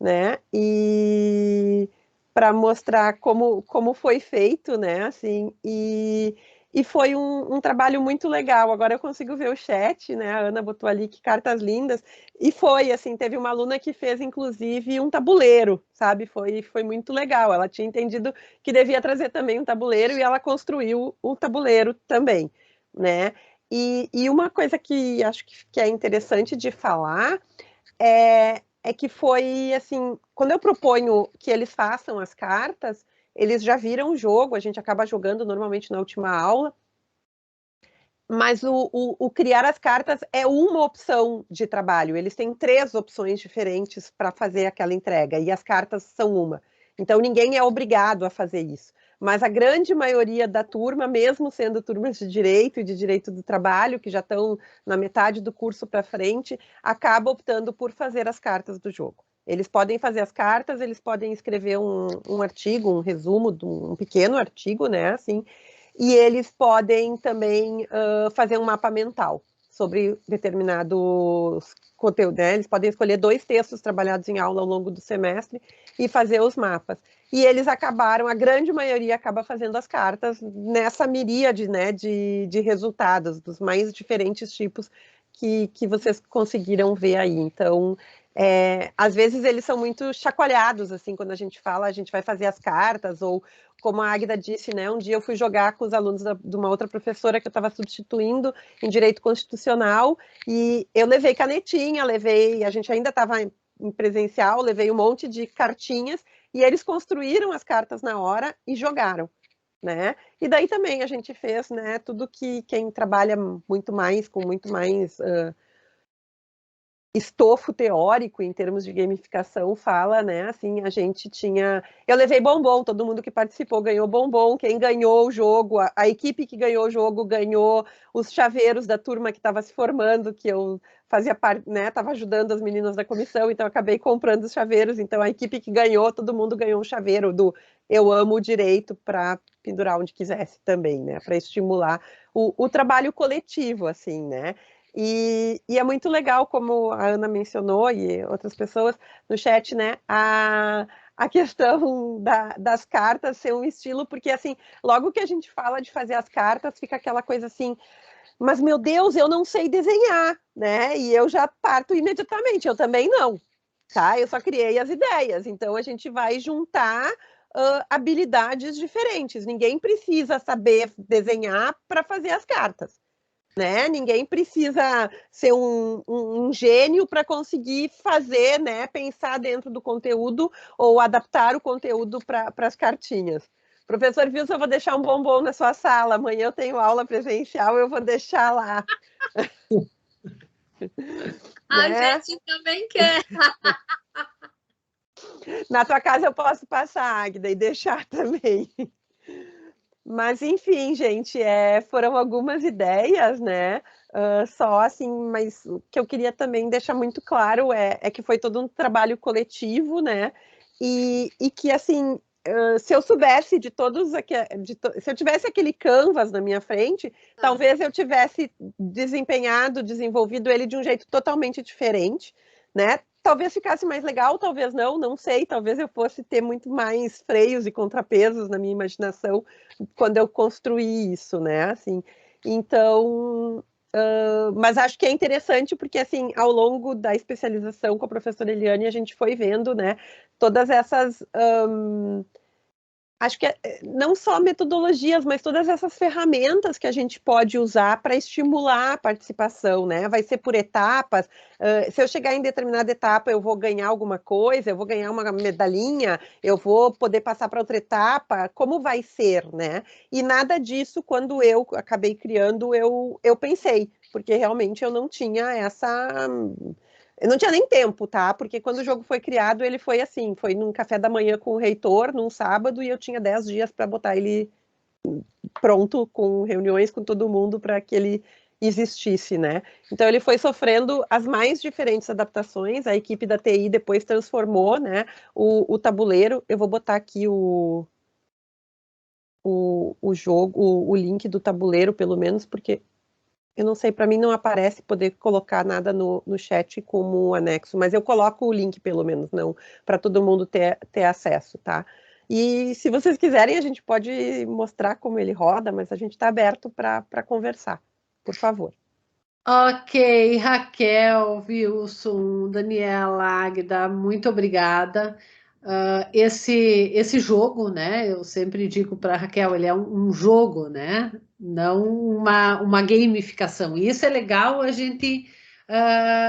né? E para mostrar como foi feito, né? Assim, e foi um trabalho muito legal. Agora eu consigo ver o chat, né? A Ana botou ali que cartas lindas. E foi, assim, teve uma aluna que fez, inclusive, um tabuleiro, sabe? Foi muito legal. Ela tinha entendido que devia trazer também um tabuleiro e ela construiu o tabuleiro também, né? E uma coisa que acho que é interessante de falar é que foi, assim, quando eu proponho que eles façam as cartas, eles já viram o jogo, a gente acaba jogando normalmente na última aula, mas o criar as cartas é uma opção de trabalho, eles têm 3 opções diferentes para fazer aquela entrega, e as cartas são uma. Então, ninguém é obrigado a fazer isso. Mas a grande maioria da turma, mesmo sendo turmas de direito e de direito do trabalho, que já estão na metade do curso para frente, acaba optando por fazer as cartas do jogo. Eles podem fazer as cartas, eles podem escrever um artigo, um resumo, um pequeno artigo, né, assim, e eles podem também fazer um mapa mental sobre determinados conteúdos, né? Eles podem escolher 2 textos trabalhados em aula ao longo do semestre e fazer os mapas. E eles acabaram, a grande maioria acaba fazendo as cartas nessa miríade, né, de resultados, dos mais diferentes tipos que vocês conseguiram ver aí. Então, às vezes eles são muito chacoalhados, assim, quando a gente fala, a gente vai fazer as cartas, ou como a Águida disse, né, um dia eu fui jogar com os alunos de uma outra professora que eu estava substituindo em Direito Constitucional, e eu levei canetinha, a gente ainda estava em presencial, levei um monte de cartinhas, e eles construíram as cartas na hora e jogaram. né? E daí também a gente fez, né, tudo que quem trabalha muito mais, com muito mais estofo teórico em termos de gamificação fala, né? Assim, a gente tinha... Eu levei bombom, todo mundo que participou ganhou bombom, quem ganhou o jogo, a equipe que ganhou o jogo ganhou os chaveiros da turma que estava se formando, que eu fazia parte, né? Estava ajudando as meninas da comissão, então eu acabei comprando os chaveiros, então a equipe que ganhou, todo mundo ganhou um chaveiro do Eu Amo o Direito para pendurar onde quisesse também, né? Para estimular o trabalho coletivo, assim, né? E é muito legal, como a Ana mencionou e outras pessoas no chat, né? A questão das cartas ser um estilo, porque assim, logo que a gente fala de fazer as cartas, fica aquela coisa assim, mas meu Deus, eu não sei desenhar, né? E eu já parto imediatamente, eu também não, tá? Eu só criei as ideias, então a gente vai juntar habilidades diferentes. Ninguém precisa saber desenhar para fazer as cartas. Né? Ninguém precisa ser um gênio para conseguir fazer, né? Pensar dentro do conteúdo ou adaptar o conteúdo para as cartinhas. Professor Wilson, eu vou deixar um bombom na sua sala. Amanhã eu tenho aula presencial, eu vou deixar lá. A Né? gente também quer. Na tua casa eu posso passar, Águida, e deixar também. Mas, enfim, gente, foram algumas ideias, né? Só assim, mas o que eu queria também deixar muito claro é que foi todo um trabalho coletivo, né? E que, assim, se eu soubesse de todos se eu tivesse aquele canvas na minha frente, talvez eu tivesse desenvolvido ele de um jeito totalmente diferente, né? Talvez ficasse mais legal, talvez não sei, talvez eu fosse ter muito mais freios e contrapesos na minha imaginação quando eu construí isso, né? Assim, então, mas acho que é interessante porque, assim, ao longo da especialização com a professora Eliane, a gente foi vendo, né, todas essas... acho que não só metodologias, mas todas essas ferramentas que a gente pode usar para estimular a participação, né? Vai ser por etapas. Se eu chegar em determinada etapa, eu vou ganhar alguma coisa, eu vou ganhar uma medalhinha, eu vou poder passar para outra etapa. Como vai ser, né? E nada disso, quando eu acabei criando, eu pensei, porque realmente eu não tinha essa... Eu não tinha nem tempo, tá? Porque quando o jogo foi criado, ele foi assim, foi num café da manhã com o reitor, num sábado, e eu tinha 10 dias para botar ele pronto, com reuniões com todo mundo, para que ele existisse, né? Então ele foi sofrendo as mais diferentes adaptações, a equipe da TI depois transformou, né, o tabuleiro. Eu vou botar aqui o jogo, o link do tabuleiro, pelo menos, porque... Eu não sei, para mim não aparece poder colocar nada no chat como um anexo, mas eu coloco o link, pelo menos, não, para todo mundo ter acesso, tá? E se vocês quiserem, a gente pode mostrar como ele roda, mas a gente está aberto para conversar, por favor. Ok, Raquel, Wilson, Daniela, Águida, muito obrigada. Esse jogo, né? Eu sempre digo para a Raquel, ele é um jogo, né? Não uma gamificação. E isso é legal a gente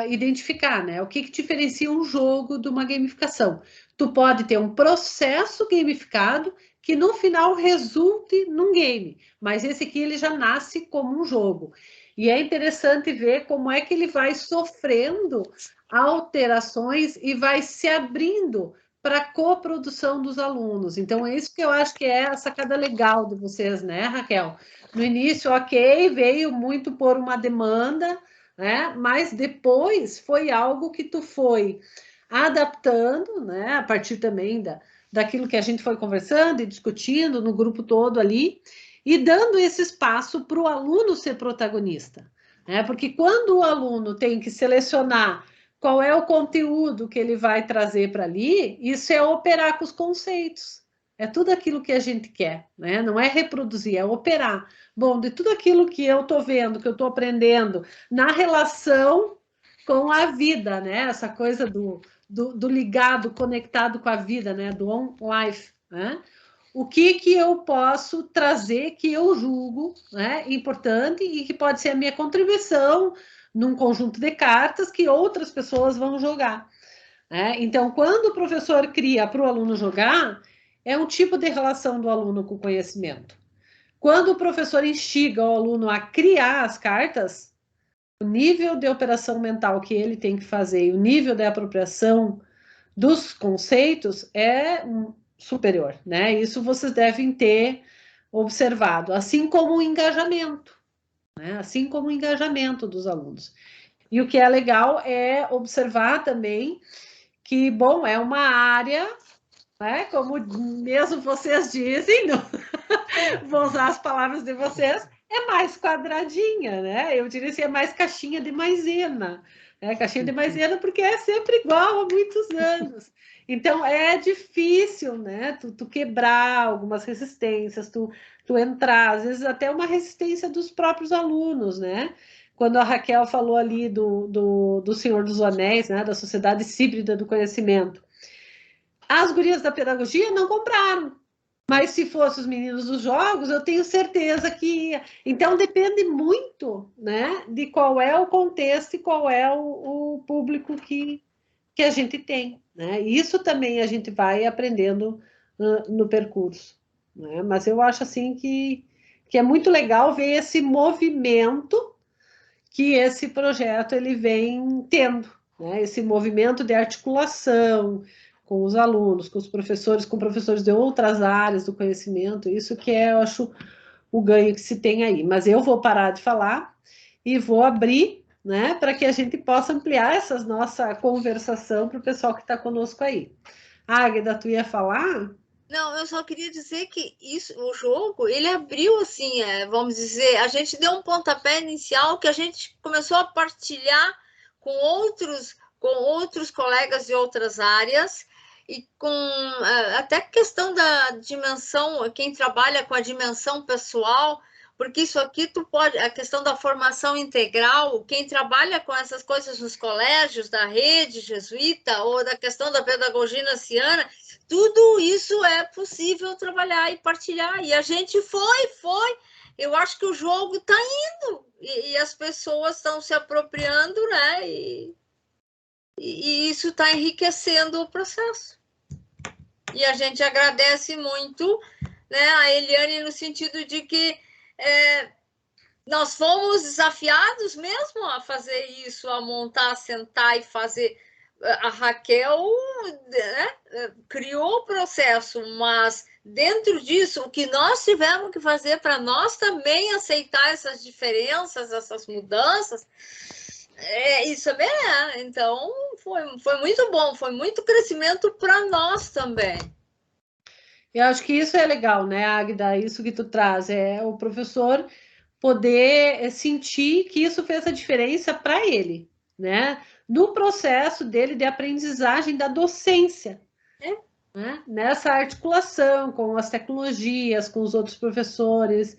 identificar, né? O que diferencia um jogo de uma gamificação? Tu pode ter um processo gamificado que no final resulte num game, mas esse aqui ele já nasce como um jogo. E é interessante ver como é que ele vai sofrendo alterações e vai se abrindo para a coprodução dos alunos. Então, é isso que eu acho que é a sacada legal de vocês, né, Raquel? No início, ok, veio muito por uma demanda, né? Mas depois foi algo que tu foi adaptando, né? A partir também daquilo que a gente foi conversando e discutindo no grupo todo ali, e dando esse espaço para o aluno ser protagonista, né? Porque quando o aluno tem que selecionar qual é o conteúdo que ele vai trazer para ali, isso é operar com os conceitos. É tudo aquilo que a gente quer, né? Não é reproduzir, é operar. Bom, de tudo aquilo que eu estou vendo, que eu estou aprendendo na relação com a vida, né? Essa coisa do ligado, conectado com a vida, né? Do on life, né? O que eu posso trazer que eu julgo, né, importante e que pode ser a minha contribuição num conjunto de cartas que outras pessoas vão jogar. Né? Então, quando o professor cria para o aluno jogar, é um tipo de relação do aluno com o conhecimento. quando o professor instiga o aluno a criar as cartas, o nível de operação mental que ele tem que fazer e o nível de apropriação dos conceitos é superior, né? Isso vocês devem ter observado, assim como o engajamento, né? Assim como o engajamento dos alunos. E o que é legal é observar também que, bom, é uma área, né? Como mesmo vocês dizem, não... vou usar as palavras de vocês, é mais quadradinha, né? Eu diria assim, é mais caixinha de maisena. Caixinha de maisena porque é sempre igual há muitos anos. Então, é difícil, né? Tu quebrar algumas resistências, tu entrar, às vezes até uma resistência dos próprios alunos, né? Quando a Raquel falou ali do Senhor dos Anéis, né? Da Sociedade Híbrida do Conhecimento. As gurias da pedagogia não compraram. Mas se fossem os meninos dos jogos, eu tenho certeza que ia. Então, depende muito, né, de qual é o contexto e qual é o público que a gente tem, né? Isso também a gente vai aprendendo no percurso, né? Mas eu acho assim que é muito legal ver esse movimento que esse projeto ele vem tendo, né? Esse movimento de articulação com os alunos, com os professores, com professores de outras áreas do conhecimento, isso que é, eu acho, o ganho que se tem aí. Mas eu vou parar de falar e vou abrir, né, para que a gente possa ampliar essa nossa conversação para o pessoal que está conosco aí. Águeda, tu ia falar? Não, eu só queria dizer que o jogo, ele abriu assim, vamos dizer, a gente deu um pontapé inicial que a gente começou a partilhar com outros colegas de outras áreas e com até questão da dimensão, quem trabalha com a dimensão pessoal, porque isso aqui a questão da formação integral, quem trabalha com essas coisas nos colégios da rede jesuíta ou da questão da pedagogia naciana, tudo isso é possível trabalhar e partilhar. E a gente foi. Eu acho que o jogo está indo e as pessoas estão se apropriando, né? E isso está enriquecendo o processo. E a gente agradece muito, né, a Eliane no sentido de que nós fomos desafiados mesmo a fazer isso, a montar, a sentar e fazer. A Raquel, né, criou o processo, mas dentro disso, o que nós tivemos que fazer para nós também aceitar essas diferenças, essas mudanças, isso também é. Então, foi muito bom, foi muito crescimento para nós também. Eu acho que isso é legal, né, Águeda? Isso que tu traz, é o professor poder sentir que isso fez a diferença para ele, né? No processo dele de aprendizagem da docência, né? Nessa articulação com as tecnologias, com os outros professores,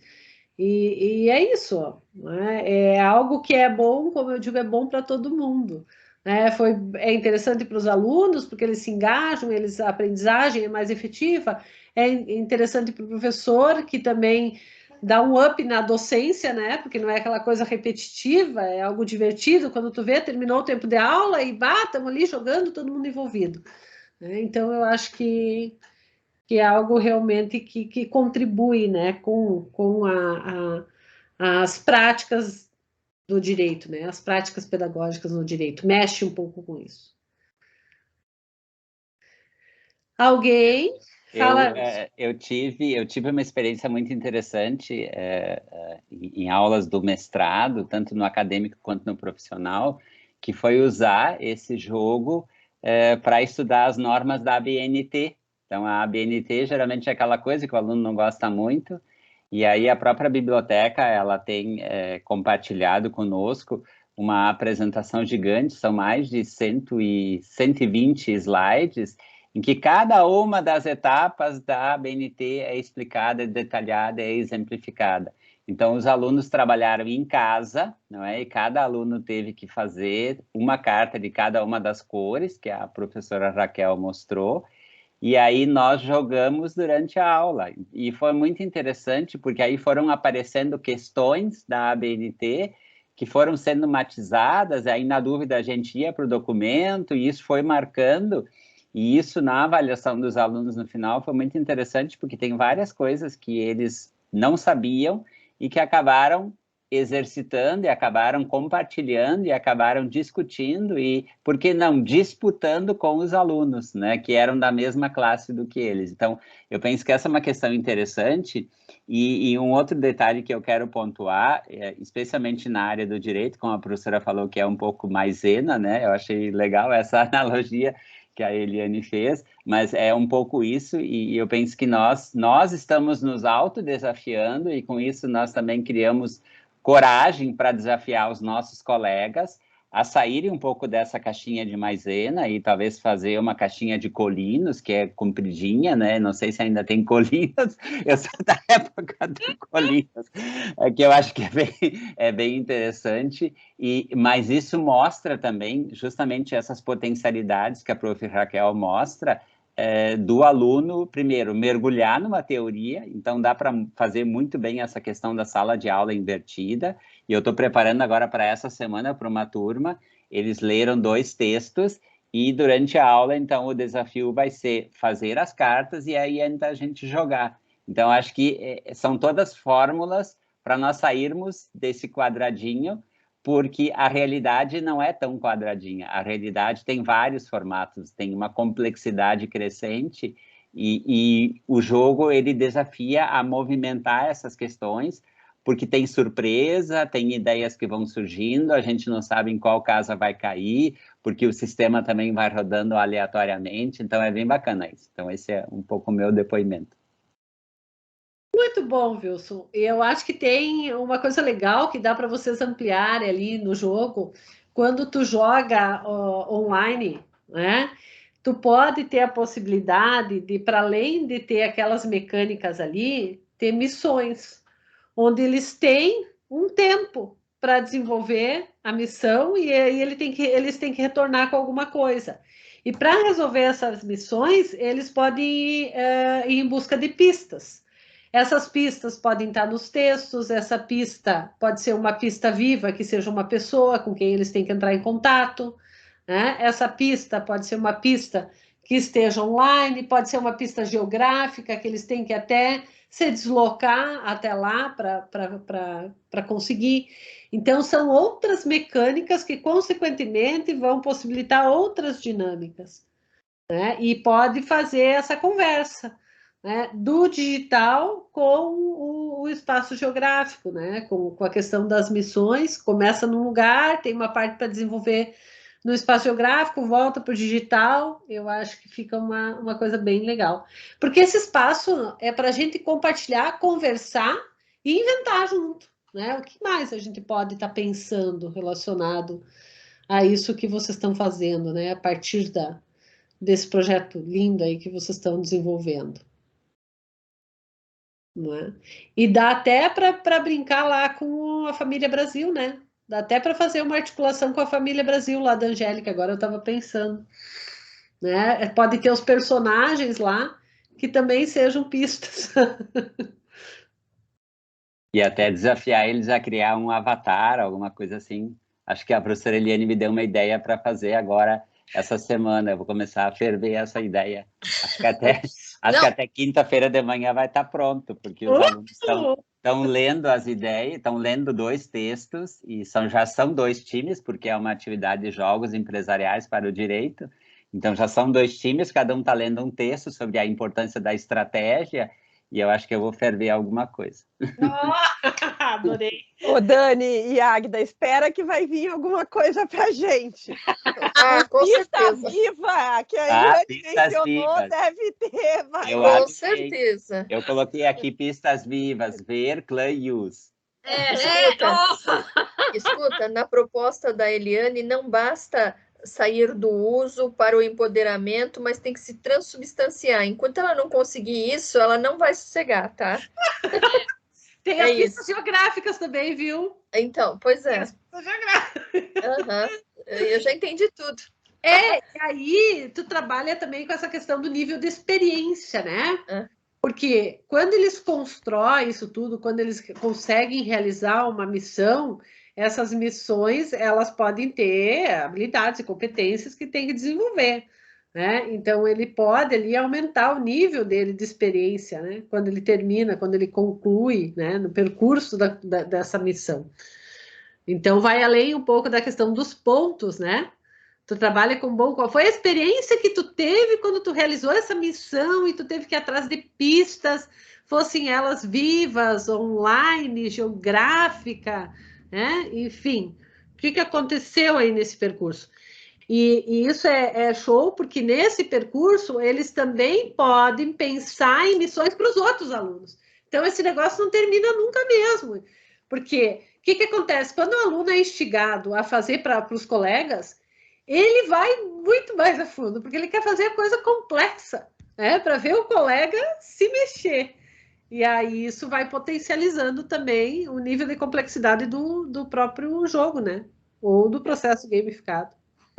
e é isso, né? É algo que é bom, como eu digo, é bom para todo mundo. É interessante para os alunos, porque eles se engajam, a aprendizagem é mais efetiva, é interessante para o professor, que também dá um up na docência, né? Porque não é aquela coisa repetitiva, é algo divertido. Quando tu vê, terminou o tempo de aula e estamos ali jogando, todo mundo envolvido. Então, eu acho que é algo realmente que contribui, né, com as práticas do direito, né? As práticas pedagógicas no direito. Mexe um pouco com isso. Alguém? Eu tive uma experiência muito interessante em aulas do mestrado, tanto no acadêmico quanto no profissional, que foi usar esse jogo para estudar as normas da ABNT. Então, a ABNT geralmente é aquela coisa que o aluno não gosta muito, e aí a própria biblioteca ela tem compartilhado conosco uma apresentação gigante, são mais de 120 slides, em que cada uma das etapas da ABNT é explicada, detalhada, é exemplificada. Então, os alunos trabalharam em casa, não é? E cada aluno teve que fazer uma carta de cada uma das cores, que a professora Raquel mostrou, e aí nós jogamos durante a aula. E foi muito interessante, porque aí foram aparecendo questões da ABNT, que foram sendo matizadas, aí na dúvida a gente ia para o documento, e isso foi marcando. E isso, na avaliação dos alunos no final, foi muito interessante, porque tem várias coisas que eles não sabiam e que acabaram exercitando e acabaram compartilhando e acabaram discutindo e, por que não, disputando com os alunos, né, que eram da mesma classe do que eles. Então, eu penso que essa é uma questão interessante e um outro detalhe que eu quero pontuar, especialmente na área do direito, como a professora falou, que é um pouco maisena, né, eu achei legal essa analogia que a Eliane fez, mas é um pouco isso, e eu penso que nós estamos nos autodesafiando, e com isso nós também criamos coragem para desafiar os nossos colegas a saírem um pouco dessa caixinha de maisena e talvez fazer uma caixinha de colinos, que é compridinha, né? Não sei se ainda tem colinos, eu sou da época do colinos, que eu acho que é bem interessante, mas isso mostra também justamente essas potencialidades que a prof. Raquel mostra, do aluno, primeiro, mergulhar numa teoria, então dá para fazer muito bem essa questão da sala de aula invertida, e eu estou preparando agora para essa semana para uma turma, eles leram 2 textos, e durante a aula, então, o desafio vai ser fazer as cartas, e aí a gente jogar. Então, acho que são todas fórmulas para nós sairmos desse quadradinho, porque a realidade não é tão quadradinha, a realidade tem vários formatos, tem uma complexidade crescente, e o jogo, ele desafia a movimentar essas questões, porque tem surpresa, tem ideias que vão surgindo, a gente não sabe em qual casa vai cair, porque o sistema também vai rodando aleatoriamente, então é bem bacana isso. Então esse é um pouco o meu depoimento. Muito bom, Wilson. Eu acho que tem uma coisa legal que dá para vocês ampliarem ali no jogo. Quando tu joga online, né? Tu pode ter a possibilidade de, para além de ter aquelas mecânicas ali, ter missões, onde têm um tempo para desenvolver a missão e eles têm que retornar com alguma coisa. E para resolver essas missões, eles podem ir em busca de pistas. Essas pistas podem estar nos textos, essa pista pode ser uma pista viva, que seja uma pessoa com quem eles têm que entrar em contato, né? Essa pista pode ser uma pista que esteja online, pode ser uma pista geográfica, que eles têm que até se deslocar até lá para conseguir. Então, são outras mecânicas que, consequentemente, vão possibilitar outras dinâmicas, né? E pode fazer essa conversa, né, do digital com o espaço geográfico, né, com a questão das missões, começa num lugar, tem uma parte para desenvolver no espaço geográfico, volta para o digital, eu acho que fica uma coisa bem legal. Porque esse espaço é para a gente compartilhar, conversar e inventar junto, né? O que mais a gente pode estar pensando relacionado a isso que vocês estão fazendo, né? A partir desse projeto lindo aí que vocês estão desenvolvendo. Não é? E dá até para brincar lá com a Família Brasil, né? Dá até para fazer uma articulação com a Família Brasil lá da Angélica, agora eu estava pensando. Né? Pode ter os personagens lá que também sejam pistas. E até desafiar eles a criar um avatar, alguma coisa assim. Acho que a professora Eliane me deu uma ideia para fazer agora, essa semana. Eu vou começar a ferver essa ideia. Acho que até quinta-feira de manhã vai estar pronto, porque os alunos estão lendo as ideias, estão lendo 2 textos, e já são 2 times, porque é uma atividade de jogos empresariais para o direito. Então, já são 2 times, cada um está lendo um texto sobre a importância da estratégia, e eu acho que eu vou ferver alguma coisa. Adorei. Ô, Dani e Águida, espera que vai vir alguma coisa pra gente. Com Pista certeza. Viva, que a Eliane mencionou, vivas. Deve ter. Vai. Com certeza. Eu coloquei aqui pistas vivas, ver, clã e use. Escuta, na proposta da Eliane, não basta sair do uso para o empoderamento, mas tem que se transubstanciar. Enquanto ela não conseguir isso, ela não vai sossegar, tá? Tem as pistas geográficas também, viu? Então, pois é. Tem as pistas geográficas. Eu já entendi tudo. E aí tu trabalha também com essa questão do nível de experiência, né? Porque quando eles constroem isso tudo, quando eles conseguem realizar uma missão, essas missões, elas podem ter habilidades e competências que tem que desenvolver, né? Então, ele pode ali aumentar o nível dele de experiência, né? Quando ele termina, quando ele conclui, né? No percurso dessa missão. Então, vai além um pouco da questão dos pontos, né? Tu trabalha com bom... Qual foi a experiência que tu teve quando tu realizou essa missão e tu teve que ir atrás de pistas, fossem elas vivas, online, geográfica, né? Enfim, o que aconteceu aí nesse percurso? E isso é show, porque nesse percurso eles também podem pensar em missões para os outros alunos. Então, esse negócio não termina nunca mesmo. Porque o que acontece? Quando o aluno é instigado a fazer para os colegas, ele vai muito mais a fundo, porque ele quer fazer a coisa complexa, né? Para ver o colega se mexer. E aí isso vai potencializando também o nível de complexidade do próprio jogo, né? Ou do processo gamificado.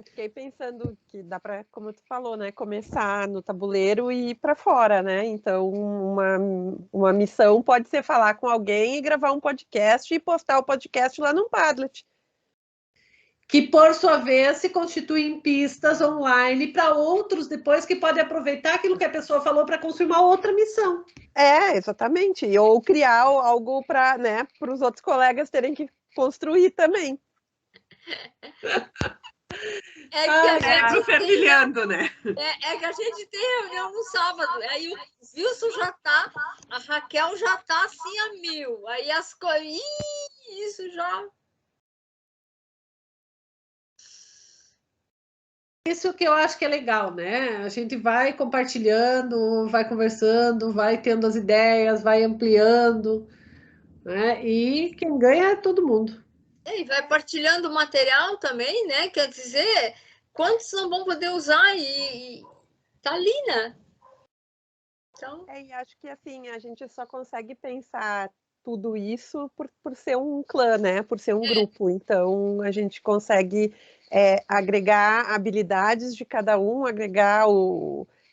Fiquei pensando que dá para, como tu falou, né, começar no tabuleiro e ir para fora, né? Então, uma missão pode ser falar com alguém e gravar um podcast e postar o podcast lá no Padlet. Que, por sua vez, se constituem pistas online para outros depois que podem aproveitar aquilo que a pessoa falou para construir uma outra missão. Exatamente. Ou criar algo para, né, para os outros colegas terem que construir também. Fervilhando, né? É que a gente tem reunião no sábado, aí o Wilson já tá, a Raquel já tá assim a 1000, aí as coisas, isso já... Isso que eu acho que é legal, né? A gente vai compartilhando, vai conversando, vai tendo as ideias, vai ampliando, né? E quem ganha é todo mundo. E vai partilhando o material também, né? Quer dizer, quantos não vão poder usar e tá ali, né? Então... E acho que assim, a gente só consegue pensar tudo isso por ser um clã, né? Por ser um grupo. Então, a gente consegue agregar habilidades de cada um, agregar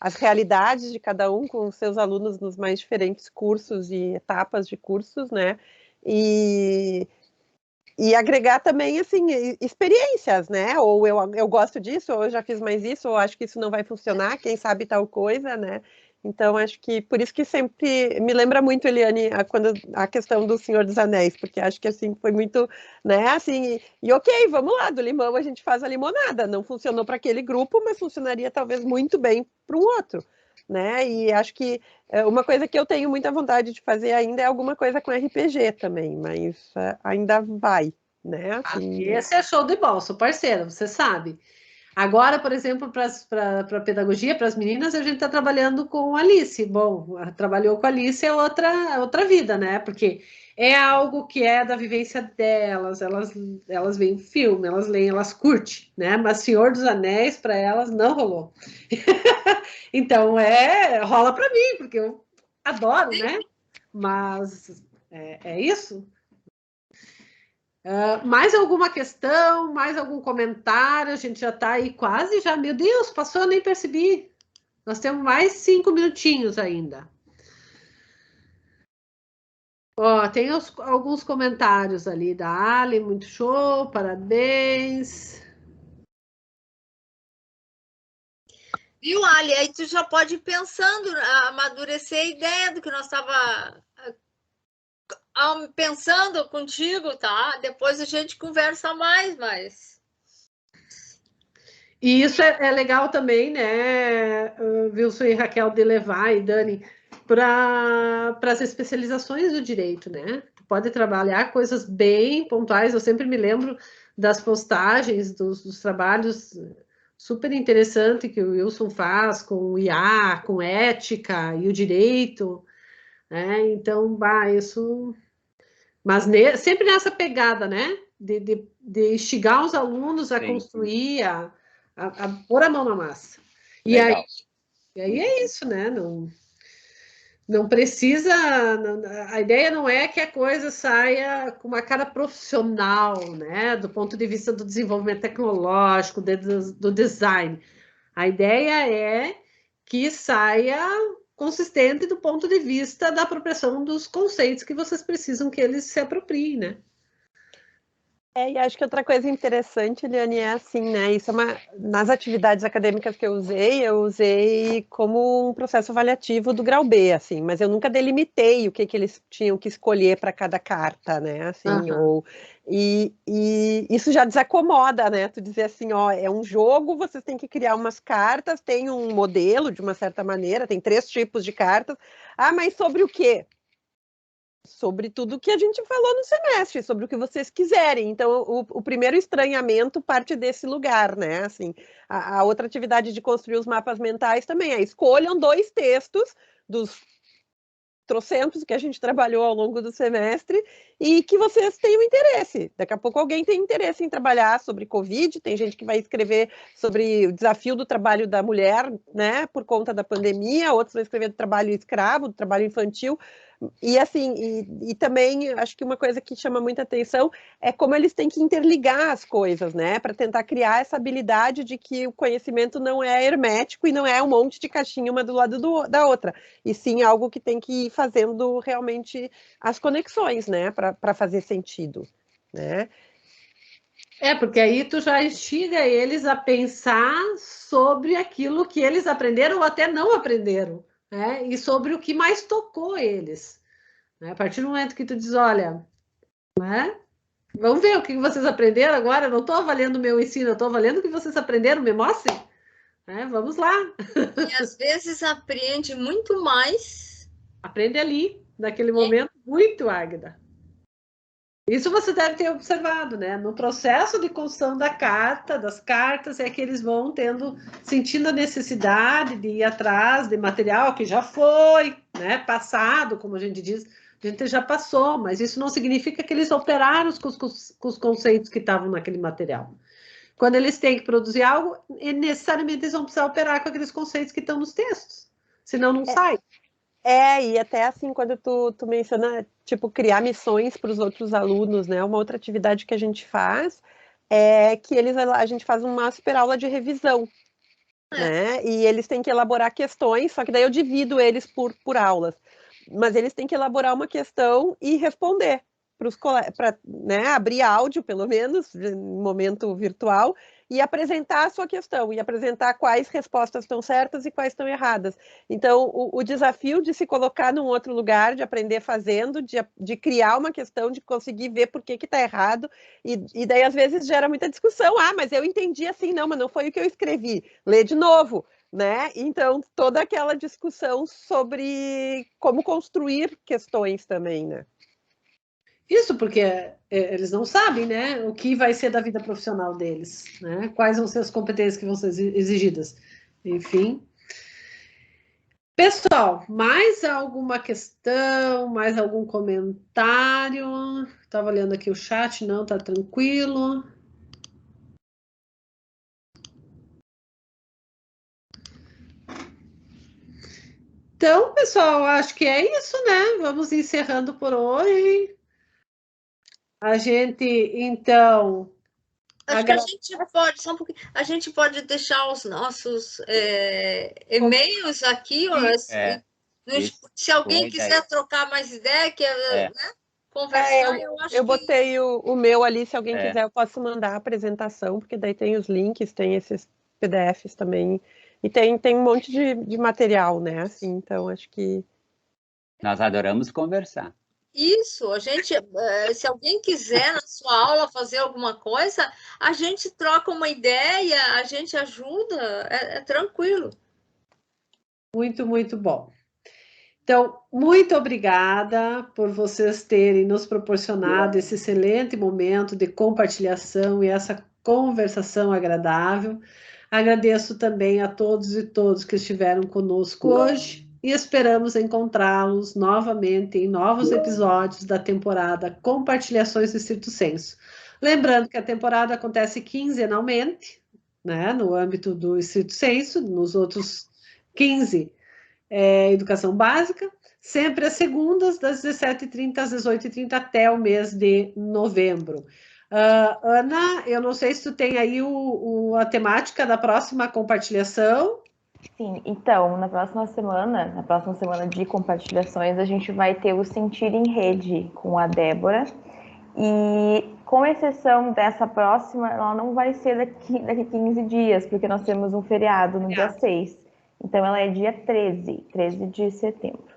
as realidades de cada um com os seus alunos nos mais diferentes cursos e etapas de cursos, né? E agregar também, assim, experiências, né? Ou eu gosto disso, ou eu já fiz mais isso, ou acho que isso não vai funcionar, quem sabe tal coisa, né? Então, acho que por isso que sempre me lembra muito, Eliane, a questão do Senhor dos Anéis, porque acho que, assim, foi muito, né, assim, e ok, vamos lá, do limão a gente faz a limonada. Não funcionou para aquele grupo, mas funcionaria talvez muito bem para um outro, né? E acho que uma coisa que eu tenho muita vontade de fazer ainda é alguma coisa com RPG também, mas ainda vai, né? Assim, esse é show de bola, sou parceira, você sabe. Agora, por exemplo, para pedagogia, para as meninas, a gente está trabalhando com Alice. Bom, trabalhou com Alice é outra vida, né? Porque é algo que é da vivência delas, elas veem filme, elas leem, elas curtem, né? Mas Senhor dos Anéis, para elas, não rolou. Então, rola para mim, porque eu adoro, né? Mas é isso. Mais alguma questão, mais algum comentário? A gente já está aí quase já. Meu Deus, passou, eu nem percebi. Nós temos mais 5 minutinhos ainda. Ó, tem alguns comentários ali da Ali, muito show, parabéns. Viu, Ali? Aí tu já pode ir pensando, amadurecer a ideia do que nós estava pensando contigo, tá? Depois a gente conversa mais, mas... E isso é legal também, né, Wilson e Raquel, de levar, e Dani, para as especializações do direito, né? Tu pode trabalhar coisas bem pontuais. Eu sempre me lembro das postagens, dos trabalhos super interessantes que o Wilson faz com o IA, com ética e o direito, né? Então, isso... Mas sempre nessa pegada, né? De instigar os alunos a construir, a pôr a mão na massa. E aí é isso, né? Não precisa... A ideia não é que a coisa saia com uma cara profissional, né? Do ponto de vista do desenvolvimento tecnológico, do design. A ideia é que saia consistente do ponto de vista da apropriação dos conceitos que vocês precisam que eles se apropriem, né? E acho que outra coisa interessante, Eliane, é assim, né? Isso é nas atividades acadêmicas que eu usei como um processo avaliativo do grau B, assim, mas eu nunca delimitei o que eles tinham que escolher para cada carta, né? Assim, e isso já desacomoda, né? Tu dizer assim, ó, é um jogo, vocês têm que criar umas cartas, tem um modelo de uma certa maneira, tem 3 tipos de cartas. Ah, mas sobre o quê? Sobre tudo que a gente falou no semestre, sobre o que vocês quiserem. Então, o primeiro estranhamento parte desse lugar, né? Assim, a outra atividade de construir os mapas mentais também é escolham 2 textos dos trocentos que a gente trabalhou ao longo do semestre e que vocês tenham interesse. Daqui a pouco alguém tem interesse em trabalhar sobre Covid, tem gente que vai escrever sobre o desafio do trabalho da mulher, né, por conta da pandemia, outros vão escrever do trabalho escravo, do trabalho infantil. E assim, e também acho que uma coisa que chama muita atenção é como eles têm que interligar as coisas, né? Para tentar criar essa habilidade de que o conhecimento não é hermético e não é um monte de caixinha uma do lado da outra, e sim algo que tem que ir fazendo realmente as conexões, né? Para fazer sentido, né? Porque aí tu já instiga eles a pensar sobre aquilo que eles aprenderam ou até não aprenderam, né? E sobre o que mais tocou eles. Né? A partir do momento que tu diz, olha, né? Vamos ver o que vocês aprenderam agora. Eu não estou avaliando o meu ensino, eu estou avaliando o que vocês aprenderam, me mostrem. Vamos lá. E às vezes aprende muito mais. Aprende ali, naquele momento, muito, Águida. Isso você deve ter observado, né? No processo de construção das cartas, é que eles vão sentindo a necessidade de ir atrás de material que já foi, né, passado, como a gente diz, a gente já passou, mas isso não significa que eles operaram com os conceitos que estavam naquele material. Quando eles têm que produzir algo, necessariamente eles vão precisar operar com aqueles conceitos que estão nos textos, senão não sai. E até assim, quando tu menciona, tipo, criar missões para os outros alunos, né? Uma outra atividade que a gente faz é que a gente faz uma super aula de revisão, né? E eles têm que elaborar questões, só que daí eu divido eles por aulas. Mas eles têm que elaborar uma questão e responder para, né, abrir áudio, pelo menos, no momento virtual, e apresentar a sua questão, e apresentar quais respostas estão certas e quais estão erradas. Então, o desafio de se colocar num outro lugar, de aprender fazendo, de criar uma questão, de conseguir ver por que está errado, e daí, às vezes, gera muita discussão. Ah, mas eu entendi assim, não, mas não foi o que eu escrevi. Lê de novo. Né? Então, toda aquela discussão sobre como construir questões também, né? Isso porque eles não sabem, né, o que vai ser da vida profissional deles, né? Quais vão ser as competências que vão ser exigidas. Enfim. Pessoal, mais alguma questão, mais algum comentário? Estava olhando aqui o chat, não, tá tranquilo. Então, pessoal, acho que é isso, né? Vamos encerrando por hoje. A gente, então... Acho que a gente pode, só um pouquinho, a gente pode deixar os nossos e-mails aqui, ó, se alguém quiser trocar mais ideia, né, conversar, eu acho que... Eu botei o meu ali, se alguém quiser, eu posso mandar a apresentação, porque daí tem os links, tem esses PDFs também, e tem um monte de material, né, assim, então acho que... Nós adoramos conversar. Isso, a gente, se alguém quiser na sua aula fazer alguma coisa, a gente troca uma ideia, a gente ajuda, é tranquilo. Muito, muito bom. Então, muito obrigada por vocês terem nos proporcionado esse excelente momento de compartilhação e essa conversação agradável. Agradeço também a todos e todas que estiveram conosco hoje e esperamos encontrá-los novamente em novos episódios da temporada Compartilhações do Estrito Senso. Lembrando que a temporada acontece quinzenalmente, né, no âmbito do Estrito Senso, nos outros 15 educação básica, sempre às segundas, das 17h30 às 18h30 até o mês de novembro. Ana, eu não sei se tu tem aí a temática da próxima compartilhação. Sim, então, na próxima semana de compartilhações, a gente vai ter o Sentir em Rede com a Débora. E com exceção dessa próxima, ela não vai ser daqui 15 dias, porque nós temos um feriado no dia 6. Então, ela é dia 13 de setembro.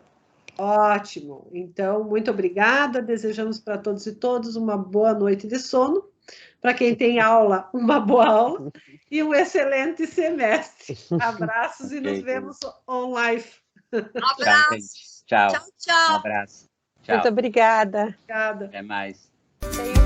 Ótimo. Então, muito obrigada. Desejamos para todos e todas uma boa noite de sono. Para quem tem aula, uma boa aula e um excelente semestre. Abraços e nos vemos online. Um abraço. Tchau. Tchau, tchau. Um abraço. Tchau. Muito obrigada. Obrigada. Até mais. Tenha